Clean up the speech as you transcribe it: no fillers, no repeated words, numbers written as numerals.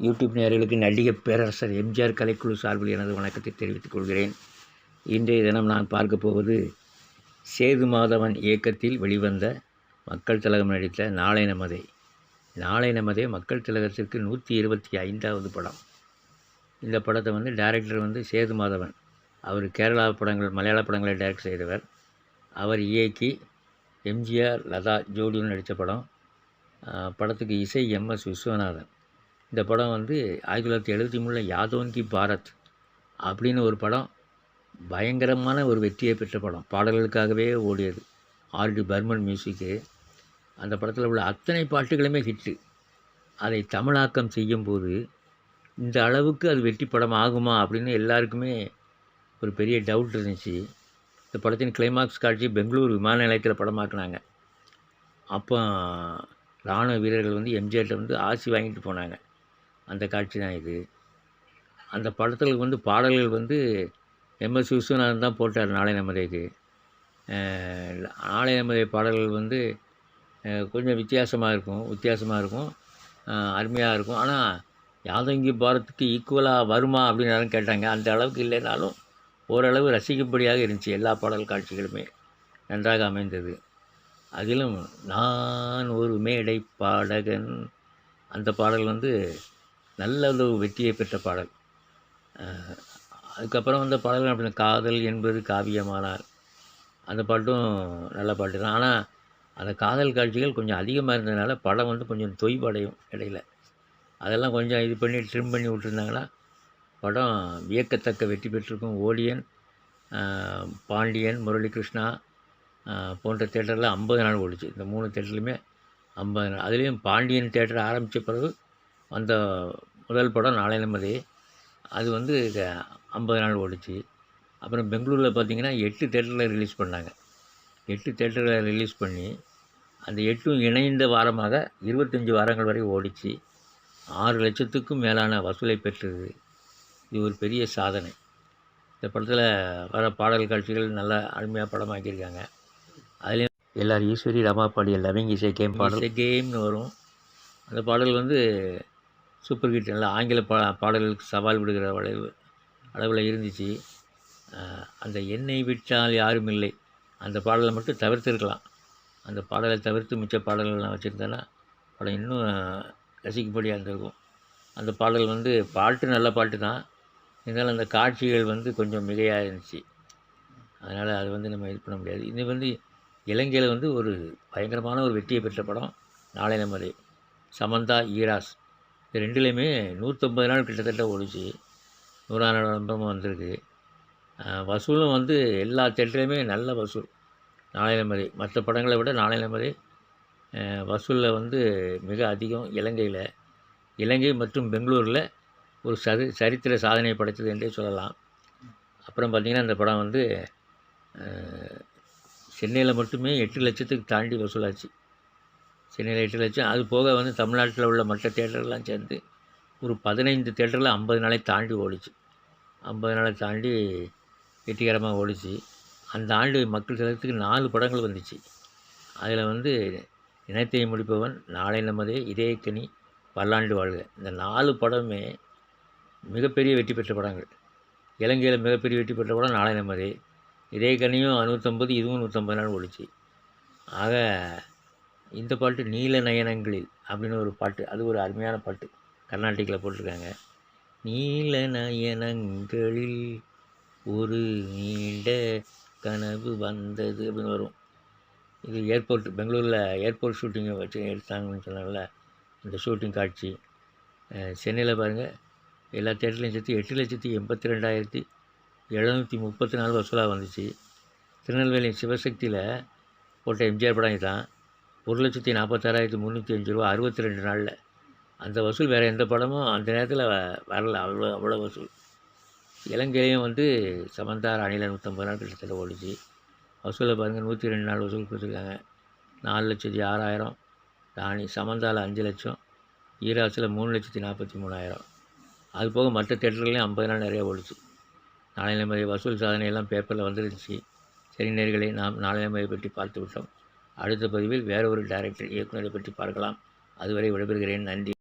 YouTube நேயர்களுக்கு நடிகர் பேரரசர் எம்ஜிஆர் கலைக்குழு சார்பில் எனது வணக்கத்தை தெரிவித்துக் கொள்கிறேன். இன்றைய தினம் நான் பார்க்க போவது சேது மாதவன் இயக்கத்தில் வெளிவந்த மக்கள் திலகம் நடித்த நாளை நமதே. நாளை நமதே மக்கள் திலகத்திற்கு 125வது படம். இந்த படத்தை டைரக்டர் சேது மாதவன். அவர் கேரளா படங்கள் மலையாள படங்களை டைரக்ட் செய்தவர். அவர் இயக்கி எம்ஜிஆர் லதா ஜோடியுடன் நடித்த படம். படத்துக்கு இசை MS விஸ்வநாதன். இந்த படம் 1973 யாதோன்கி பாரத் அப்படின்னு ஒரு படம் பயங்கரமான ஒரு வெற்றியை பெற்ற படம். பாடல்களுக்காகவே ஓடியது. RD பர்மன் மியூசிக்கு. அந்த படத்தில் உள்ள அத்தனை பாட்டுகளுமே ஹிட்டு. அதை தமிழாக்கம் செய்யும்போது இந்த அளவுக்கு அது வெற்றி படம் ஆகுமா அப்படின்னு எல்லாருக்குமே ஒரு பெரிய டவுட் இருந்துச்சு. இந்த படத்தின் கிளைமாக்ஸ் காட்சி பெங்களூர் விமான நிலையத்தில் படமாக்குனாங்க. அப்போ இராணுவ வீரர்கள் எம்ஜிஆர்கிட்ட ஆசி வாங்கிட்டு போனாங்க. அந்த காட்சி தான் இது. அந்த படத்தில் பாடல்கள் MS விஸ்வநாதன் தான் போட்டார் நாளை நமதேக்கு. நாளை நமதே பாடல்கள் கொஞ்சம் வித்தியாசமாக இருக்கும், அருமையாக இருக்கும். ஆனால் யாதங்கி பாரத்துக்கு ஈக்குவலாக வருமா அப்படின்னு யாரும் கேட்டாங்க. அந்த அளவுக்கு இல்லைனாலும் ஓரளவு ரசிக்கும்படியாக இருந்துச்சு. எல்லா பாடல் காட்சிகளுமே நன்றாக அமைந்தது. அதிலும் நான் ஒரு மேடை பாடகன் அந்த பாடல் நல்ல ஒரு வெற்றியை பெற்ற பாடல். அதுக்கப்புறம் வந்த பாடல்கள் அப்படின்னா காதல் என்பது காவியமானார் அந்த பாட்டும் நல்ல பாட்டு தான். ஆனால் அந்த காதல் காட்சிகள் கொஞ்சம் அதிகமாக இருந்ததுனால படம் கொஞ்சம் தொய்வடையும் இடையில். அதெல்லாம் கொஞ்சம் இது பண்ணி ட்ரிம் பண்ணி விட்டுருந்தாங்கன்னா படம் வியக்கத்தக்க வெற்றி பெற்றிருக்கும். ஓடியன், பாண்டியன், முரளிகிருஷ்ணா போன்ற தேட்டரில் 50 நாள் ஓடிச்சு. இந்த 3 தேட்டர்லையுமே 50 நாள். அதுலேயும் பாண்டியன் தேட்டர் ஆரம்பித்த பிறகு அந்த முதல் படம் நாளை நமதே. அது 50 நாள் ஓடிச்சு. அப்புறம் பெங்களூரில் பார்த்திங்கன்னா 8 தேட்டரில் ரிலீஸ் பண்ணாங்க. 8 தேட்டரில் ரிலீஸ் பண்ணி அந்த 8ம் இணைந்த வாரமாக 25 வாரங்கள் வரை ஓடிச்சு. 6 லட்சத்துக்கும் மேலான வசூலை பெற்றது. இது ஒரு பெரிய சாதனை. இந்த படத்தில் வர பாடல் காட்சிகள் நல்லா அருமையாக படமாக்கியிருக்காங்க. அதுலேயும் எல்லாரும் ஈஸ்வரி ரமா பாடிய லவ்விங் இஸ் ஏ கேம் பாடல் கேம்னு வரும். அந்த பாடல் சூப்பர் ஹிட். நல்லா ஆங்கில பாடல்களுக்கு சவால் விடுகிற அளவில் இருந்துச்சு. அந்த என்னை விட்டால் யாரும் இல்லை அந்த பாடலை மட்டும் தவிர்த்துருக்கலாம். அந்த பாடலை தவிர்த்து மிச்ச பாடல்கள்லாம் வச்சுருந்தேன்னா படம் இன்னும் ரசிக்கும்படியாக இருந்திருக்கும். அந்த பாடல் பாட்டு நல்ல பாட்டு தான். இருந்தாலும் அந்த காட்சிகள் கொஞ்சம் மிகையாக இருந்துச்சு. அதனால் அது நம்ம இது பண்ண முடியாது. இது இலங்கையில் ஒரு பயங்கரமான ஒரு வெற்றியை பெற்ற படம் நாளை நமதே. சமந்தா, ஈராஸ் இது 2லேயுமே 150 நாள் கிட்டத்தட்ட ஓடிச்சு. 100ஆம் நாள் நம்பரமாக வந்திருக்கு. வசூலும் எல்லா தேட்டர்லையுமே நல்ல வசூல். நாளை நமதே மற்ற படங்களை விட நாளை நமதே வசூலில் மிக அதிகம். இலங்கை மற்றும் பெங்களூரில் ஒரு சரித்திர சாதனை படைத்தது என்றே சொல்லலாம். அப்புறம் பார்த்திங்கன்னா இந்த படம் சென்னையில் மட்டுமே 8 லட்சத்துக்கு தாண்டி வசூலாச்சு. சென்னையில் 8 லட்சம். அது போக தமிழ்நாட்டில் உள்ள மற்ற தேட்டர்கள்லாம் சேர்ந்து ஒரு 15 தேட்டரில் 50 நாளை தாண்டி ஓடிச்சு. 50 நாளை தாண்டி வெற்றிகரமாக ஓடிச்சு. அந்த ஆண்டு மக்கள் திலகத்துக்கு 4 படங்கள் வந்துச்சு. அதில் இனத்தை முடிப்பவன், நாளை நமதே, இதயக்கனி, பல்லாண்டு வாழ்க இந்த 4 படமே மிகப்பெரிய வெற்றி பெற்ற படங்கள். இலங்கையில் மிகப்பெரிய வெற்றி பெற்ற படம் நாளை நமதே. இதயக்கனியும் 150, இதுவும் 150 நாள் ஓடிச்சு. ஆக இந்த பாட்டு நீல நயனங்களில் அப்படின்னு ஒரு பாட்டு, அது ஒரு அருமையான பாட்டு. கர்நாடிக்கில் போட்டிருக்காங்க. நீல நயனங்களில் ஒரு நீண்ட கனவு வந்தது அப்படின்னு வரும். இது பெங்களூரில் ஏர்போர்ட் ஷூட்டிங்கை வச்சு எடுத்தாங்கன்னு சொன்னால இந்த ஷூட்டிங் காட்சி. சென்னையில் பாருங்கள் எல்லா தேட்டர்லையும் சேர்த்து 8,82,734 வசூலாக வந்துச்சு. திருநெல்வேலி சிவசக்தியில் போட்ட எம்ஜிஆர் படம் இதுதான். 1,46,305 ரூபா 62 நாளில். அந்த வசூல் வேறு எந்த படமும் அந்த நேரத்தில் வரல. அவ்வளோ வசூல். இலங்கையிலையும் சமந்தா ராணியில் 150 நாள் கிட்டத்தட்ட ஓடிச்சு. வசூலில் பாருங்கள் 102 நாள் வசூல் கொடுத்துருக்காங்க. 4,06,000 ராணி. சமந்தாவில் 5 லட்சம், ஈராஸில் 3,43,000. அது போக மற்ற தேட்டர்களையும் 50 நாள் நிறையா ஓடிச்சு. நாளை நமதே வசூல் சாதனையெல்லாம் பேப்பரில் வந்துருந்துச்சு. சரி நேயர்களே, நாம் நாளை நமதை பற்றி பார்த்து விட்டோம். அடுத்த பதிவில் வேறு ஒரு டைரக்டர் இயக்குனரை பற்றி பார்க்கலாம். அதுவரை விடைபெறுகிறேன். நன்றி.